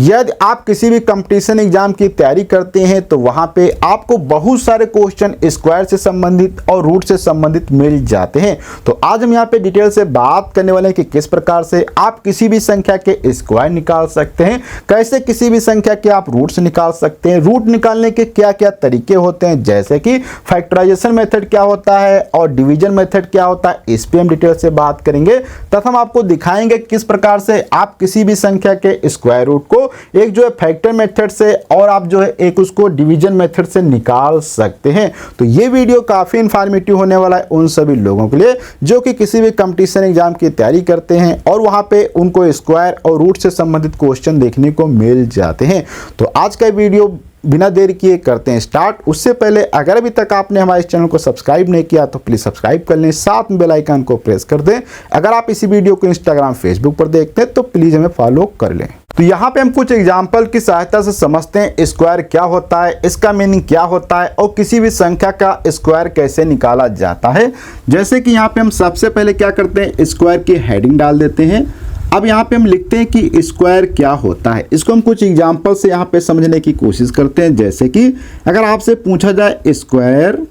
यदि आप किसी भी कंपटीशन एग्जाम की तैयारी करते हैं तो वहां पे आपको बहुत सारे क्वेश्चन स्क्वायर से संबंधित और रूट से संबंधित मिल जाते हैं। तो आज हम यहाँ पे डिटेल से बात करने वाले हैं कि किस प्रकार से आप किसी भी संख्या के स्क्वायर निकाल सकते हैं, कैसे किसी भी संख्या के आप रूट्स निकाल सकते हैं, रूट निकालने के क्या क्या तरीके होते हैं, जैसे कि फैक्टराइजेशन मेथड क्या होता है और डिवीजन मेथड क्या होता है, इस पे हम डिटेल से बात करेंगे तथा हम आपको दिखाएंगे किस प्रकार से आप किसी भी संख्या के स्क्वायर रूट को एक जो है फैक्टर मेथड से और आप जो है एक उसको डिवीजन मेथड से निकाल सकते हैं। तो ये वीडियो काफी इंफॉर्मेटिव होने वाला है उन सभी लोगों के लिए जो कि किसी भी कंपटीशन एग्जाम की तैयारी करते हैं और वहां पे उनको स्क्वायर और रूट से संबंधित क्वेश्चन देखने को मिल जाते हैं। तो आज का वीडियो बिना देर किए करते हैं स्टार्ट। उससे पहले अगर अभी तक आपने हमारे चैनल को सब्सक्राइब नहीं किया तो प्लीज सब्सक्राइब कर लें, साथ में बेल आइकन को प्रेस कर दें। अगर आप इसी वीडियो को इंस्टाग्राम फेसबुक पर देखते हैं तो प्लीज हमें फॉलो कर लें। तो यहाँ पे हम कुछ एग्जाम्पल की सहायता से समझते हैं स्क्वायर क्या होता है, इसका मीनिंग क्या होता है और किसी भी संख्या का स्क्वायर कैसे निकाला जाता है। जैसे कि यहाँ पे हम सबसे पहले क्या करते हैं, स्क्वायर की हेडिंग डाल देते हैं। अब यहाँ पे हम लिखते हैं कि स्क्वायर क्या होता है। इसको हम कुछ एग्जाम्पल से यहाँ पे समझने की कोशिश करते हैं। जैसे कि अगर आपसे पूछा जाए स्क्वायर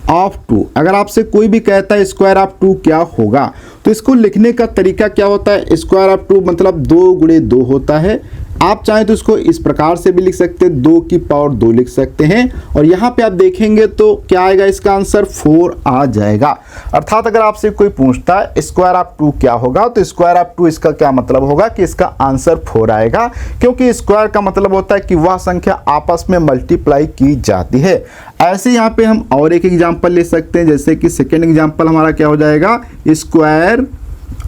ऑफ 2, अगर आपसे कोई भी कहता है स्क्वायर ऑफ 2 क्या होगा, तो इसको लिखने का तरीका क्या होता है। स्क्वायर ऑफ 2 मतलब 2 गुणे 2 होता है। आप चाहें तो इसको इस प्रकार से भी लिख सकते हैं, 2 की पावर 2 लिख सकते हैं। और यहाँ पे आप देखेंगे तो क्या आएगा, इसका आंसर 4 आ जाएगा। अर्थात अगर आपसे कोई पूछता है स्क्वायर ऑफ 2 क्या होगा, तो स्क्वायर ऑफ 2 इसका क्या मतलब होगा कि इसका आंसर 4 आएगा, क्योंकि स्क्वायर का मतलब होता है कि वह संख्या आपस में मल्टीप्लाई की जाती है। ऐसे यहाँ पे हम और एक एग्जाम्पल ले सकते हैं। जैसे कि सेकेंड एग्जाम्पल हमारा क्या हो जाएगा, स्क्वायर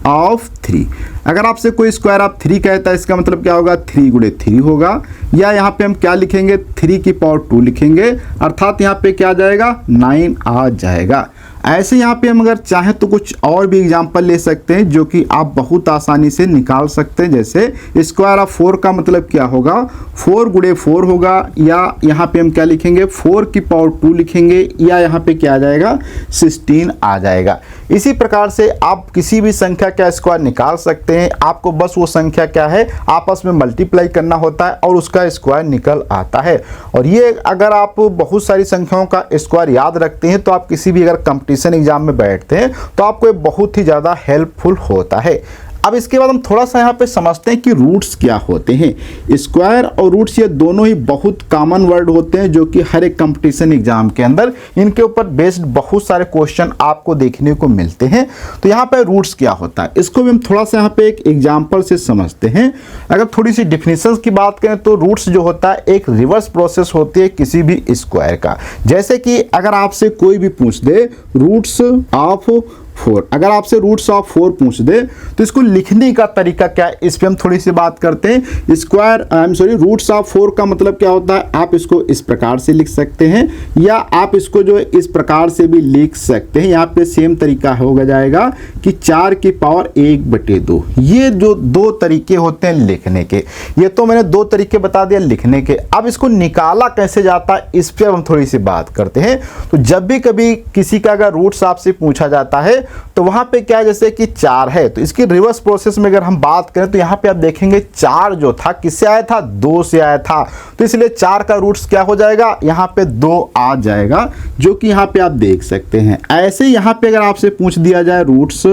ऑफ 3। अगर आपसे कोई स्क्वायर ऑफ 3 कहता है इसका मतलब क्या होगा, 3 गुणे 3 होगा। या यहाँ पे हम क्या लिखेंगे, 3 की पावर 2 लिखेंगे, अर्थात यहाँ पे क्या आ जाएगा, 9 आ जाएगा। ऐसे यहाँ पे हम अगर चाहें तो कुछ और भी एग्जाम्पल ले सकते हैं जो कि आप बहुत आसानी से निकाल सकते हैं। जैसे स्क्वायर ऑफ 4 का मतलब क्या होगा, 4 गुणे 4 होगा। या यहाँ पे हम क्या लिखेंगे, 4 की पावर 2 लिखेंगे। या यहाँ पे क्या आ जाएगा, 16 आ जाएगा। इसी प्रकार से आप किसी भी संख्या का स्क्वायर निकाल सकते हैं। आपको बस वो संख्या क्या है आपस में मल्टीप्लाई करना होता है और उसका स्क्वायर निकल आता है। और ये अगर आप बहुत सारी संख्याओं का स्क्वायर याद रखते हैं तो आप किसी भी अगर कंपटीशन एग्जाम में बैठते हैं तो आपको ये बहुत ही ज़्यादा हेल्पफुल होता है। अब इसके बाद हम थोड़ा सा यहाँ पे समझते हैं कि रूट्स क्या होते हैं। स्क्वायर और रूट्स ये दोनों ही बहुत कॉमन वर्ड होते हैं जो कि हर एक कंपटीशन एग्जाम के अंदर इनके ऊपर बेस्ड बहुत सारे क्वेश्चन आपको देखने को मिलते हैं। तो यहाँ पे रूट्स क्या होता है इसको भी हम थोड़ा सा यहाँ पे एक एग्जाम्पल से समझते हैं। अगर थोड़ी सी डिफिनेशन की बात करें तो रूट्स जो होता है एक रिवर्स प्रोसेस होती है किसी भी स्क्वायर का। जैसे कि अगर आपसे कोई भी पूछ दे रूट्स ऑफ 4, अगर आपसे रूट्स ऑफ 4 पूछ दे तो इसको लिखने का तरीका क्या है, इस पे हम थोड़ी सी बात करते हैं। स्क्वायर रूट्स ऑफ 4 का मतलब क्या होता है, आप इसको इस प्रकार से लिख सकते हैं या आप इसको जो है इस प्रकार से भी लिख सकते हैं। यहाँ पे सेम तरीका होगा जाएगा कि 4 की पावर 1/2। ये जो दो तरीके होते हैं लिखने के, ये तो मैंने 2 तरीके बता दिया लिखने के। अब इसको निकाला कैसे जाता है इस पर हम थोड़ी सी बात करते हैं। तो जब भी कभी किसी का अगर रूट्स आपसे पूछा जाता है तो वहां पे क्या है, जैसे कि 4 है तो इसकी रिवर्स प्रोसेस में अगर हम बात करें तो यहां पे आप देखेंगे 4 जो था किससे आया था, 2 से आया था। तो इसलिए 4 का रूट्स क्या हो जाएगा, यहां पे 2 आ जाएगा, जो कि यहां पे आप देख सकते हैं। ऐसे यहां पे अगर आपसे पूछ दिया जाए रूट्स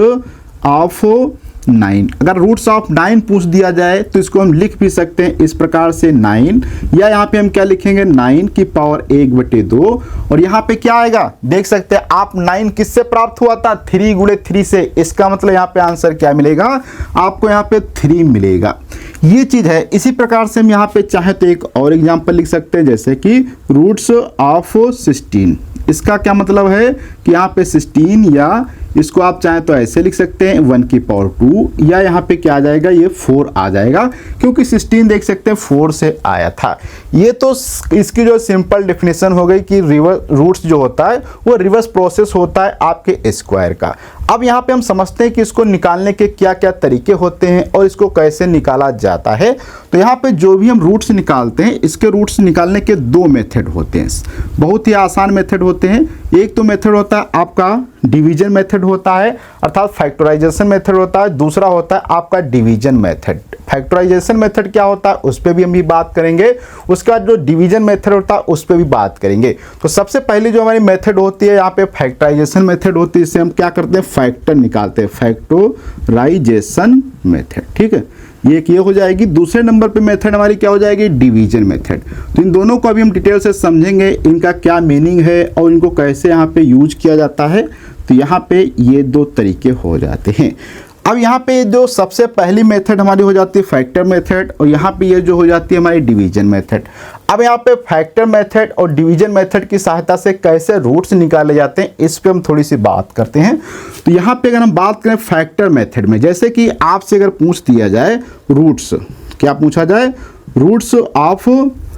ऑफ 9, अगर रूट्स ऑफ 9 पूछ दिया जाए तो इसको हम लिख भी सकते हैं इस प्रकार से 9। या यहाँ पे हम क्या लिखेंगे, 9 की पावर 1/2। और यहाँ पे क्या आएगा देख सकते हैं आप, 9 किससे प्राप्त हुआ था, 3 गुणे 3 से। इसका मतलब यहाँ पे आंसर क्या मिलेगा आपको, यहाँ पे 3 मिलेगा। ये चीज है। इसी प्रकार से हम यहाँ पे चाहे तो एक और एग्जाम्पल लिख सकते हैं। जैसे कि रूट्स ऑफ 16, इसका क्या मतलब है कि यहाँ पे 16, या इसको आप चाहें तो ऐसे लिख सकते हैं 1 की पावर 2। या यहाँ पे क्या आ जाएगा, ये 4 आ जाएगा, क्योंकि 16 देख सकते हैं 4 से आया था। ये तो इसकी जो सिंपल डेफिनेशन हो गई कि रूट्स जो होता है वो रिवर्स प्रोसेस होता है आपके स्क्वायर का। अब यहाँ पे हम समझते हैं कि इसको निकालने के क्या क्या तरीके होते हैं और इसको कैसे निकाला जाता है। तो यहाँ पे जो भी हम रूट्स निकालते हैं, इसके रूट्स निकालने के 2 मेथड होते हैं, बहुत ही आसान मेथड होते हैं। एक तो मेथड होता है आपका डिवीजन मेथड होता है, अर्थात फैक्टराइजेशन मेथड होता है। दूसरा होता है आपका डिवीजन मेथड। फैक्टराइजेशन मेथड क्या होता है उस पर भी हम भी बात करेंगे। उसके बाद जो डिवीजन मेथड होता है उस पर भी बात करेंगे। तो सबसे पहले जो हमारी मेथड होती है यहाँ पे फैक्टराइजेशन मेथड होती है, इससे हम क्या करते हैं, फैक्टर निकालते हैं, फैक्टराइजेशन मेथड। ठीक है, ये हो जाएगी। दूसरे नंबर पे मेथड हमारी क्या हो जाएगी, डिवीजन मेथड। तो इन दोनों को अभी हम डिटेल से समझेंगे, इनका क्या मीनिंग है और इनको कैसे यहाँ पे यूज किया जाता है। तो यहाँ पे ये दो तरीके हो जाते हैं। अब यहाँ पे जो सबसे पहली मेथड हमारी हो जाती है फैक्टर मेथड, और यहाँ पे ये जो हो जाती है हमारी डिवीजन मेथड। अब यहाँ पे फैक्टर मेथड और डिवीजन मेथड की सहायता से कैसे रूट्स निकाले जाते हैं इस पे हम थोड़ी सी बात करते हैं। तो यहाँ पे अगर हम बात करें फैक्टर मेथड में, जैसे कि आपसे अगर पूछ दिया जाए रूट्स, क्या पूछा जाए, रूट्स ऑफ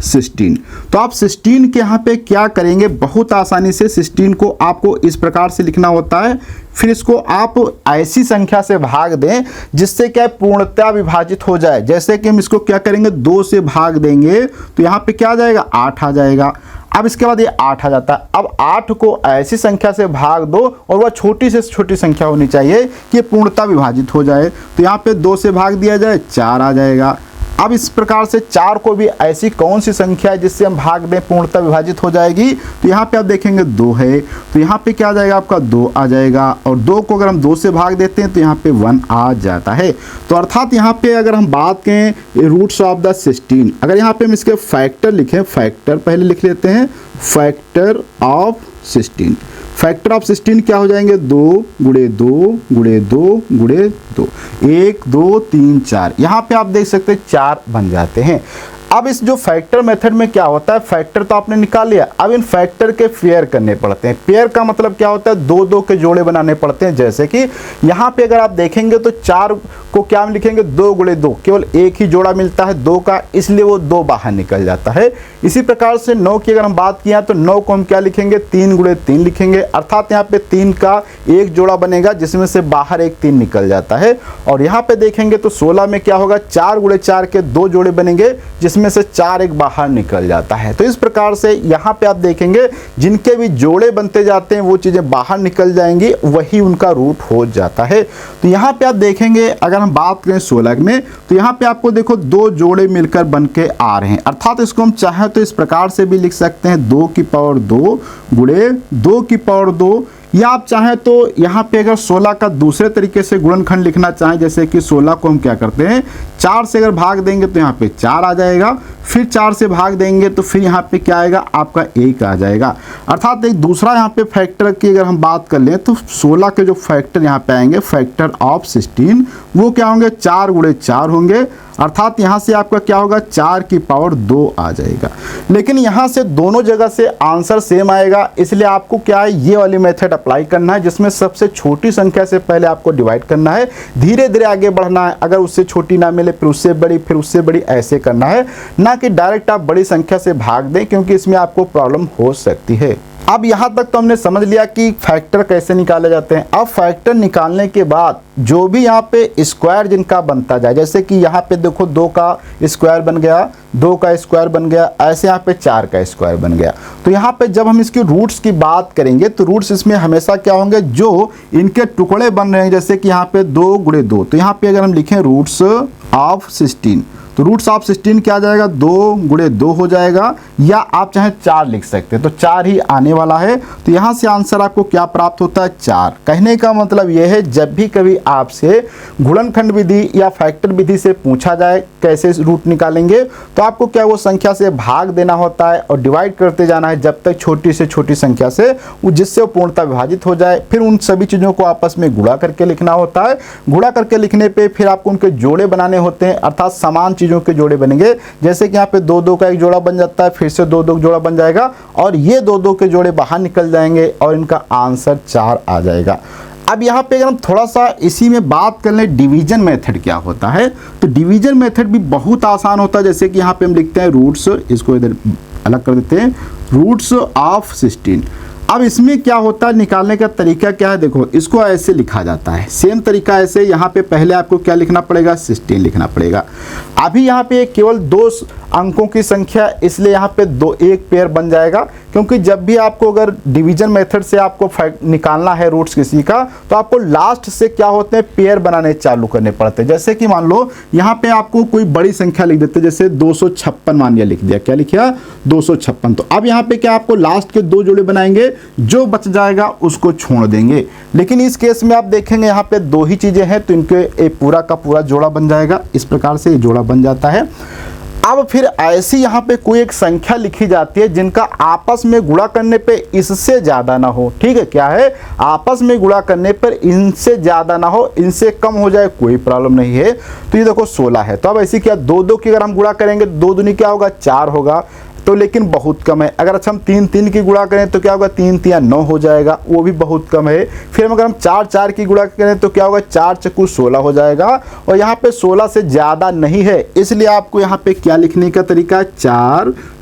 16, तो आप 16 के यहाँ पे क्या करेंगे, बहुत आसानी से 16 को आपको इस प्रकार से लिखना होता है। फिर इसको आप ऐसी संख्या से भाग दें जिससे क्या पूर्णतः विभाजित हो जाए। जैसे कि हम इसको क्या करेंगे, 2 से भाग देंगे तो यहाँ पे क्या आ जाएगा, 8 आ जाएगा। अब इसके बाद ये 8 आ जाता है। अब 8 को ऐसी संख्या से भाग दो और वह छोटी से छोटी संख्या होनी चाहिए कि पूर्णतः विभाजित हो जाए। तो यहाँ पे 2 से भाग दिया जाए, 4 आ जाएगा। अब इस प्रकार से 4 को भी ऐसी कौन सी संख्या है जिससे हम भाग दें पूर्णतः विभाजित हो जाएगी, तो यहाँ पे आप देखेंगे 2 है, तो यहाँ पे क्या आ जाएगा आपका 2 आ जाएगा। और 2 को अगर हम 2 से भाग देते हैं तो यहाँ पे 1 आ जाता है। तो अर्थात यहाँ पे अगर हम बात करें रूट्स ऑफ द 16, अगर यहाँ पे हम इसके फैक्टर लिखें, फैक्टर पहले लिख लेते हैं, फैक्टर ऑफ 16, फैक्टर ऑफ 16 क्या हो जाएंगे, 2 गुणे 2 गुणे 2 गुणे 2, 1 2 3 4, यहाँ पे आप देख सकते हैं 4 बन जाते हैं। अब इस जो फैक्टर मेथड में क्या होता है, फैक्टर तो आपने निकाल लिया, अब इन फैक्टर के पेयर करने पड़ते हैं। पेयर का मतलब क्या होता है, 2 2 के जोड़े बनाने पड़ते हैं। जैसे कि यहाँ पे अगर आप देखेंगे तो 4 को क्या हम लिखेंगे, 2 गुणे 2, केवल एक ही जोड़ा मिलता है 2 का, इसलिए वो 2 बाहर निकल जाता है। इसी प्रकार से 9 की अगर हम बात किया तो 9 को हम क्या लिखेंगे, 3 गुणे 3 लिखेंगे, अर्थात यहाँ पे 3 का एक जोड़ा बनेगा जिसमें से बाहर एक 3 निकल जाता है। और यहाँ पे देखेंगे तो 16 में क्या होगा, 4 गुणे 4 के 2 जोड़े बनेंगे जिसमें से 4 एक बाहर निकल जाता है। तो इस प्रकार से यहाँ पे आप देखेंगे जिनके भी जोड़े बनते जाते हैं वो चीजें बाहर निकल जाएंगी, वही उनका रूट हो जाता है। तो यहाँ पे आप देखेंगे अगर हम बात करें 16 में, तो यहाँ पे आपको देखो 2 जोड़े मिलकर बन के आ रहे हैं, अर्थात इसको हम चाहे तो इस प्रकार से भी लिख सकते हैं, 2 की पावर 2 गुणे 2 की पावर 2, या आप चाहें तो यहाँ पे अगर 16 का दूसरे तरीके से गुणनखंड लिखना चाहें, जैसे कि 16 को हम क्या करते हैं, 4 से अगर भाग देंगे तो यहाँ पे 4 आ जाएगा, फिर 4 से भाग देंगे तो फिर यहाँ पे क्या आएगा, आपका 1 आ जाएगा। अर्थात एक दूसरा यहाँ पे फैक्टर की अगर हम बात कर लें तो 16 के जो फैक्टर यहाँ पे आएंगे, फैक्टर ऑफ 16, वो क्या होंगे, 4 गुणे 4 होंगे, अर्थात यहाँ से आपका क्या होगा, 4 की पावर 2 आ जाएगा। लेकिन यहाँ से दोनों जगह से आंसर सेम आएगा, इसलिए आपको क्या है, ये वाली मेथड अप्लाई करना है जिसमें सबसे छोटी संख्या से पहले आपको डिवाइड करना है, धीरे धीरे आगे बढ़ना है। अगर उससे छोटी ना मिले फिर उससे बड़ी, फिर उससे बड़ी, ऐसे करना है, ना कि डायरेक्ट आप बड़ी संख्या से भाग दें, क्योंकि इसमें आपको प्रॉब्लम हो सकती है। अब यहाँ तक तो हमने समझ लिया कि फैक्टर कैसे निकाले जाते हैं। अब फैक्टर निकालने के बाद जो भी यहाँ पे स्क्वायर जिनका बनता जाए, जैसे कि यहाँ पे देखो 2 का स्क्वायर बन गया, 2 का स्क्वायर बन गया, ऐसे यहाँ पे 4 का स्क्वायर बन गया। तो यहाँ पे जब हम इसके रूट्स की बात करेंगे तो रूट्स इसमें हमेशा क्या होंगे, जो इनके टुकड़े बन रहे हैं, जैसे कि यहाँ पे 2 गुणे 2, तो यहाँ पे अगर हम लिखें रूट्स ऑफ 16, तो रूट्स ऑफ 16 क्या आ जाएगा, 2 गुणे 2 हो जाएगा, या आप चाहे 4 लिख सकते हैं, तो 4 ही आने वाला है। तो यहाँ से आंसर आपको क्या प्राप्त होता है, 4। कहने का मतलब यह है, जब भी कभी आपसे गुणनखंड विधि या फैक्टर विधि से पूछा जाए कैसे रूट निकालेंगे, तो आपको क्या वो संख्या से भाग देना होता है और डिवाइड करते जाना है जब तक छोटी से छोटी संख्या से जिससे वो पूर्णतः विभाजित हो जाए। फिर उन सभी चीज़ों को आपस में गुणा करके लिखना होता है। गुणा करके लिखने पे फिर आपको उनके जोड़े बनाने होते हैं, अर्थात समान चीज़ों के जोड़े बनेंगे। जैसे कि यहाँ पे 2 2 का एक जोड़ा बन जाता है, फिर से 2 2 जोड़ा बन जाएगा, और ये 2 2 के जोड़े बाहर निकल जाएंगे और इनका आंसर 4 आ जाएगा। अब यहाँ पे अगर हम थोड़ा सा इसी में बात कर लें डिवीजन मेथड क्या होता है, तो डिवीजन मेथड भी बहुत आसान होता है। जैसे कि यहाँ पे हम लिखते हैं रूट्स, इसको इधर अलग कर देते हैं, रूट्स ऑफ 16। अब इसमें क्या होता है, निकालने का तरीका क्या है, देखो इसको ऐसे लिखा जाता है, सेम तरीका ऐसे। यहाँ पे पहले आपको क्या लिखना पड़ेगा, 16 लिखना पड़ेगा। अभी यहाँ पे केवल 2 अंकों की संख्या, इसलिए यहाँ पे 2 एक पेयर बन जाएगा। क्योंकि जब भी आपको अगर डिवीजन मेथड से आपको निकालना है रूट्स किसी का, तो आपको लास्ट से क्या होते हैं, पेयर बनाने चालू करने पड़ते हैं। जैसे कि मान लो यहाँ पे आपको कोई बड़ी संख्या लिख देते हैं, जैसे 256 मान लिया, लिख दिया, क्या लिखा 256। तो अब यहाँ पे क्या आपको लास्ट के 2 जोड़े बनाएंगे, जो बच जाएगा उसको छोड़ देंगे। लेकिन इस केस में आप देखेंगे यहाँ पे 2 ही चीजें हैं, तो इनके एक पूरा का पूरा जोड़ा बन जाएगा। इस प्रकार से ये जोड़ा बन जाता है। अब फिर ऐसी यहाँ पे कोई एक संख्या लिखी जाती है जिनका आपस में गुणा करने पे इससे ज्यादा ना हो। ठीक है, क्या है, आपस में गुणा करने पर इनसे ज्यादा ना हो, इनसे कम हो जाए कोई प्रॉब्लम नहीं है। तो ये देखो 16 है, तो अब ऐसी क्या 2 की अगर हम गुणा करेंगे, 2 दूनी क्या होगा 4 होगा, तो लेकिन बहुत कम है। अगर अच्छा हम 3 की गुणा करें तो क्या होगा, 3 3 9 हो जाएगा, वो भी बहुत कम है। फिर अगर हम 4 की गुणा करें तो क्या होगा, 4 चक्कू 16 हो जाएगा, और यहाँ पे 16 से ज़्यादा नहीं है, इसलिए आपको यहाँ पे क्या लिखने का तरीका है,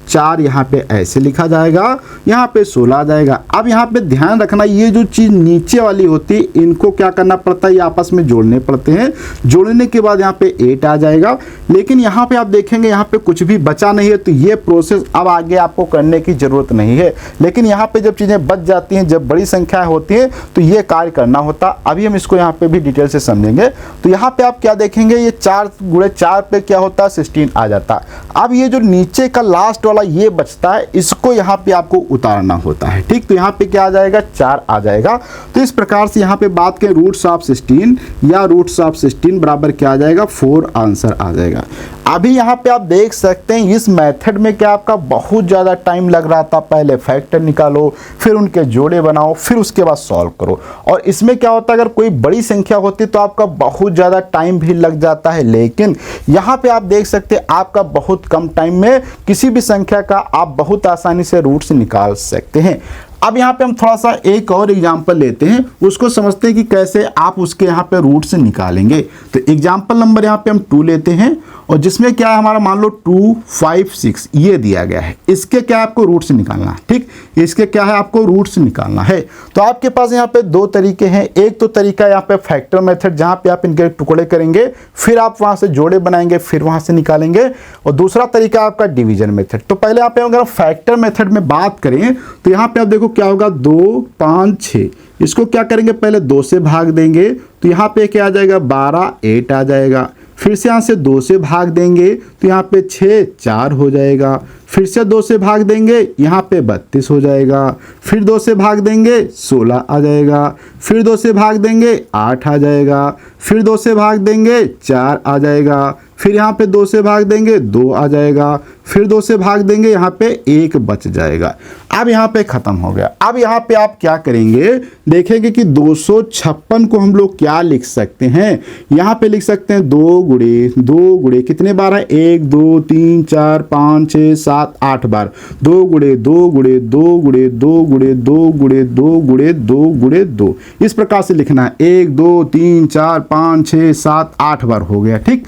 4 यहाँ पे ऐसे लिखा जाएगा, यहाँ पे 16 आ जाएगा। अब यहाँ पे ध्यान रखना, ये जो चीज़ नीचे वाली होती है इनको क्या करना पड़ता है, ये आपस में जोड़ने पड़ते हैं। जोड़ने के बाद यहाँ पे 8 आ जाएगा। लेकिन यहाँ पे आप देखेंगे यहाँ पे कुछ भी बचा नहीं है, तो ये प्रोसेस अब आगे आपको करने की जरूरत नहीं है। लेकिन यहाँ पे जब चीज़ें बच जाती हैं, जब बड़ी संख्या होती है, तो ये कार्य करना होता। अभी हम इसको यहाँ पे भी डिटेल से समझेंगे। तो यहाँ पे आप क्या देखेंगे, ये 4 गुणे 4 पे क्या होता है, 16 आ जाता। अब ये जो नीचे का लास्ट वाला ये बचता है, इसको यहाँ पे आपको उतारना होता है। ठीक, तो यहाँ पे क्या आ जाएगा, 4 आ जाएगा। तो इस प्रकार से यहाँ पे बात करें रूट्स ऑफ 16 या रूट्स ऑफ 16 बराबर क्या आ जाएगा, 4 आंसर आ जाएगा। अभी यहाँ पे आप देख सकते हैं इस मेथड में क्या आपका बहुत ज़्यादा टाइम लग रहा था। पहले फैक्टर निकालो, फिर उनके जोड़े बनाओ, फिर उसके बाद सॉल्व करो। और इसमें क्या होता है, अगर कोई बड़ी संख्या होती तो आपका बहुत ज़्यादा टाइम भी लग जाता है। लेकिन यहाँ पे आप देख सकते हैं आपका बहुत कम टाइम में किसी भी संख्या का आप बहुत आसानी से रूट्स निकाल सकते हैं। अब यहाँ पे हम थोड़ा सा एक और एग्जाम्पल लेते हैं, उसको समझते हैं कि कैसे आप उसके यहाँ पे रूट्स निकालेंगे। तो एग्जाम्पल नंबर यहाँ पे हम 2 लेते हैं, और जिसमें क्या है हमारा, मान लो 2 5 6 ये दिया गया है। इसके क्या आपको रूट्स निकालना है। ठीक, इसके क्या है, आपको रूट्स निकालना है। तो आपके पास यहाँ पे 2 तरीके हैं। एक तो तरीका यहाँ पे फैक्टर मेथड, जहाँ पे आप इनके टुकड़े करेंगे, फिर आप वहाँ से जोड़े बनाएंगे, फिर वहाँ से निकालेंगे। और दूसरा तरीका आपका डिवीजन मेथड। तो पहले यहाँ पे अगर फैक्टर मेथड में बात करें, तो यहाँ पे आप देखो क्या होगा, 2 5 6, इसको क्या करेंगे, पहले 2 से भाग देंगे, तो यहाँ पे क्या आ जाएगा, 12 8 आ जाएगा। फिर से यहाँ से 2 से भाग देंगे तो यहाँ पे 6 4 हो जाएगा। फिर से 2 से भाग देंगे, यहाँ पे 32 हो जाएगा। फिर 2 से भाग देंगे 16 आ जाएगा। फिर 2 से भाग देंगे 8 आ जाएगा। फिर 2 से भाग देंगे 4 आ जाएगा। फिर यहाँ पे 2 से भाग देंगे 2 आ जाएगा। फिर 2 से भाग देंगे, यहाँ पे 1 बच जाएगा। अब यहाँ पे खत्म हो गया। अब यहाँ पे आप क्या करेंगे, देखेंगे कि 256 को हम लोग क्या लिख सकते हैं, यहाँ पे लिख सकते हैं 2 गुणे कितने बार है, 1 2 3 4 5 6 7 8 बार। 2 गुणे 2 गुणे 2 गुणे 2 गुणे 2 गुणे 2 गुणे 2 गुणे 2, इस प्रकार से लिखना है। 1 2 3 4 5 6 7 8 बार हो गया। ठीक,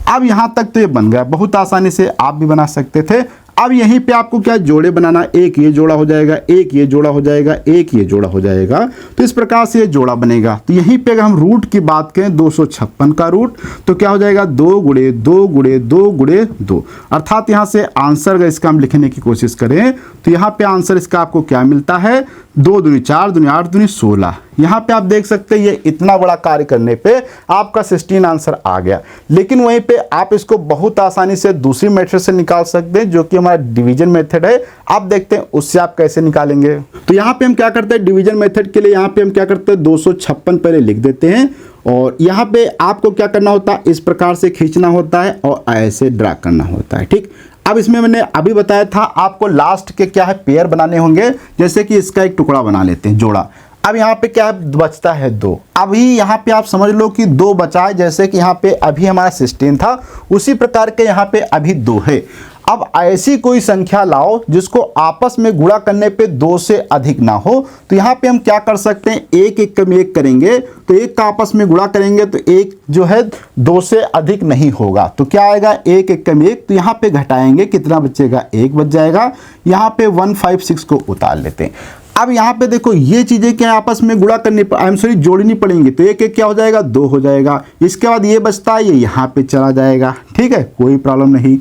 अब यहां तक तो ये बन गया, बहुत आसानी से आप भी बना सकते थे। अब यहीं पे आपको क्या जोड़े बनाना, एक ये जोड़ा हो जाएगा, एक ये जोड़ा हो जाएगा, एक ये जोड़ा हो जाएगा। तो इस प्रकार से ये जोड़ा बनेगा। तो यहीं पे अगर हम रूट की बात करें 256 का रूट, तो क्या हो जाएगा, 2 गुणे 2 गुणे 2 गुणे 2। अर्थात यहाँ से आंसर अगर इसका हम लिखने की कोशिश करें तो यहाँ पे आंसर इसका आपको क्या मिलता है, 2 दूनी 4 दूनी 8 दूनी 16। यहाँ पे आप देख सकते हैं ये इतना बड़ा कार्य करने पे आपका 16 आंसर आ गया। लेकिन वहीं पे आप इसको बहुत आसानी से दूसरी मेथड से निकाल सकते हैं, जो कि हमारा डिवीजन मेथड है। आप देखते हैं उससे आप कैसे निकालेंगे। तो यहाँ पे हम क्या करते हैं, डिवीजन मेथड के लिए यहाँ पे हम क्या करते हैं, 256 पहले लिख देते हैं, और यहाँ पे आपको क्या करना होता है, इस प्रकार से खींचना होता है और ऐसे ड्रा करना होता है। ठीक, अब इसमें मैंने अभी बताया था आपको लास्ट के क्या है, पेयर बनाने होंगे। जैसे कि इसका एक टुकड़ा बना लेते हैं, जोड़ा। अब यहाँ पे क्या बचता है, 2। अभी यहाँ पे आप समझ लो कि 2 बचा है। जैसे कि यहाँ पे अभी हमारा 16 था, उसी प्रकार के यहाँ पे अभी 2 है। अब ऐसी कोई संख्या लाओ जिसको आपस में गुणा करने पे 2 से अधिक ना हो। तो यहाँ पे हम क्या कर सकते हैं, 1 1 कम 1 करेंगे, तो 1 का आपस में गुणा करेंगे तो 1 जो है 2 से अधिक नहीं होगा। तो क्या आएगा, 1 1 कम 1, तो यहाँ पे घटाएंगे, कितना बचेगा, 1 बच जाएगा। यहाँ पे 156 को उतार लेते हैं। अब यहाँ पे देखो ये चीजें क्या आपस में गुणा करनी जोड़नी पड़ेंगी। तो 1 1 क्या हो जाएगा, 2 हो जाएगा। इसके बाद ये बचता है, ये यहाँ पे चला जाएगा। ठीक है, कोई प्रॉब्लम नहीं।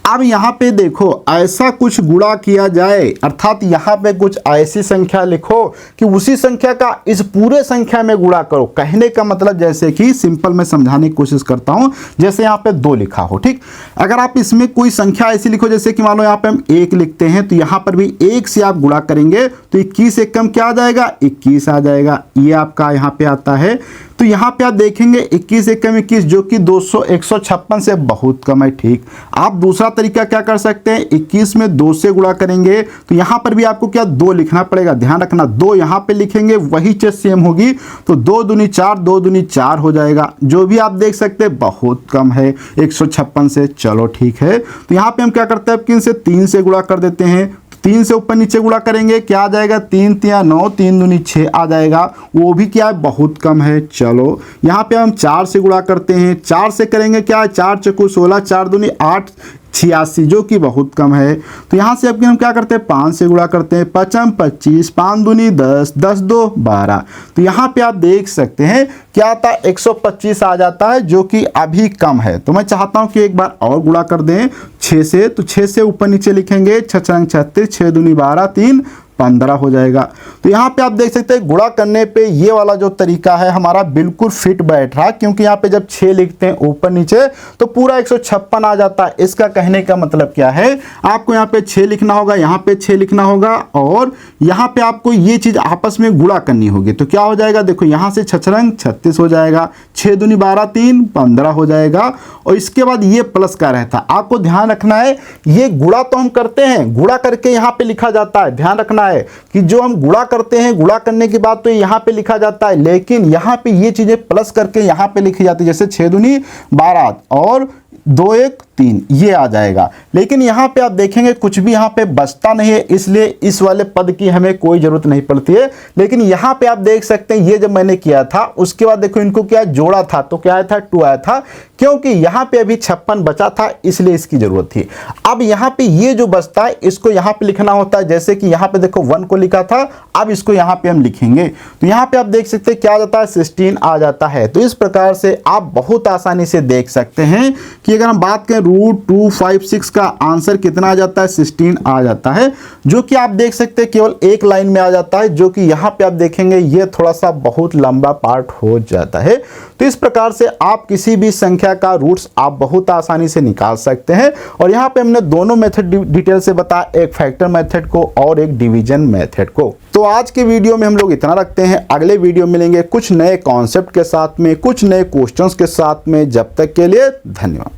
अब यहाँ पे देखो ऐसा कुछ गुणा किया जाए, अर्थात यहाँ पे कुछ ऐसी संख्या लिखो कि उसी संख्या का इस पूरे संख्या में गुणा करो। कहने का मतलब जैसे कि सिंपल मैं समझाने की कोशिश करता हूँ, जैसे यहाँ पे 2 लिखा हो, ठीक। अगर आप इसमें कोई संख्या ऐसी लिखो जैसे कि मान लो यहाँ पे हम 1 लिखते हैं, तो यहाँ पर भी 1 से आप गुणा करेंगे तो 21 एक कम क्या आ जाएगा, 21 आ जाएगा। ये आपका यहाँ पे आता है। तो यहाँ पे आप देखेंगे 21 एक कम 21 जो कि 156 से बहुत कम है, ठीक। आप दूसरा तरीका क्या कर सकते हैं, 21 में 2 से गुणा करेंगे तो यहाँ पर भी आपको क्या 2 लिखना पड़ेगा। ध्यान रखना 2 यहाँ पे लिखेंगे वही चीज सेम होगी, तो 2 दूनी 4, 2 दूनी 4 हो जाएगा, जो भी आप देख सकते हैं बहुत कम है 156 से। चलो ठीक है, तो यहाँ पे हम क्या करते हैं, किन से 3 से गुणा कर देते हैं। 3 से ऊपर नीचे गुणा करेंगे क्या आ जाएगा, 3 3 9, 3 दूनी 6 आ जाएगा, वो भी क्या है बहुत कम है। चलो यहाँ पे हम 4 से गुणा करते हैं, 4 से करेंगे क्या है, 4 चौको 16, 4 दूनी 8, 86 जो कि बहुत कम है। तो यहाँ से अब हम क्या करते हैं, 5 से गुणा करते हैं, 5 25, 5 दूनी 10, 10 2 12। तो यहाँ पे आप देख सकते हैं क्या आता है, 125 आ जाता है जो कि अभी कम है। तो मैं चाहता हूँ कि एक बार और गुणा कर दें 6 से, तो 6 से ऊपर नीचे लिखेंगे 6 36, 6 दूनी 12, 3 15 हो जाएगा। तो यहाँ पे आप देख सकते हैं गुणा करने पे ये वाला जो तरीका है हमारा बिल्कुल फिट बैठ रहा, क्योंकि यहाँ पे जब 6 लिखते हैं ऊपर नीचे तो पूरा 156 आ जाता है। इसका कहने का मतलब क्या है, आपको यहाँ पे 6 लिखना होगा, यहाँ पे 6 लिखना होगा और यहाँ पे आपको ये चीज आपस में गुणा करनी होगी। तो क्या हो जाएगा, देखो यहाँ से 6 36 हो जाएगा, 6 दूनी 12, 3 15 हो जाएगा। और इसके बाद ये प्लस का रहता, आपको ध्यान रखना है ये गुणा तो हम करते हैं, गुणा करके यहाँ पे लिखा जाता है। ध्यान रखना है कि जो हम गुणा करते हैं, गुणा करने के बाद तो यहाँ पे लिखा जाता है, लेकिन यहाँ पे ये चीजें प्लस करके यहाँ पे लिखी जाती है। जैसे 6 दूनी 12 और 2 1 3 ये आ जाएगा। लेकिन यहाँ पे आप देखेंगे कुछ भी यहाँ पे बचता नहीं है, इसलिए इस वाले पद की हमें कोई जरूरत नहीं पड़ती है। लेकिन यहाँ पे आप देख सकते हैं ये जब मैंने किया था उसके बाद देखो इनको क्या जोड़ा था, तो क्या आया था 2 आया था, क्योंकि यहाँ पे अभी 56 बचा था इसलिए इसकी जरूरत थी। अब यहाँ पे ये जो बचता है इसको यहाँ पे लिखना होता है, जैसे कि यहाँ पे देखो 1 को लिखा था, अब इसको यहाँ पे हम लिखेंगे तो यहाँ पे आप देख सकते हैं क्या आ जाता है, 16 आ जाता है। तो इस प्रकार से आप बहुत आसानी से देख सकते हैं कि अगर हम बात करें √256 का आंसर कितना आ जाता है, 16 आ जाता है, जो कि आप देख सकते हैं केवल एक लाइन में आ जाता है, जो कि यहाँ पे आप देखेंगे ये थोड़ा सा बहुत लंबा पार्ट हो जाता है। तो इस प्रकार से आप किसी भी संख्या का रूट्स आप बहुत आसानी से निकाल सकते हैं। और यहाँ पे हमने दोनों मेथड डिटेल से बताया, एक फैक्टर मेथड को और एक डिवीजन मेथड को। तो आज के वीडियो में हम लोग इतना रखते हैं, अगले वीडियो मिलेंगे कुछ नए कॉन्सेप्ट के साथ में, कुछ नए क्वेश्चंस के साथ में। जब तक के लिए धन्यवाद।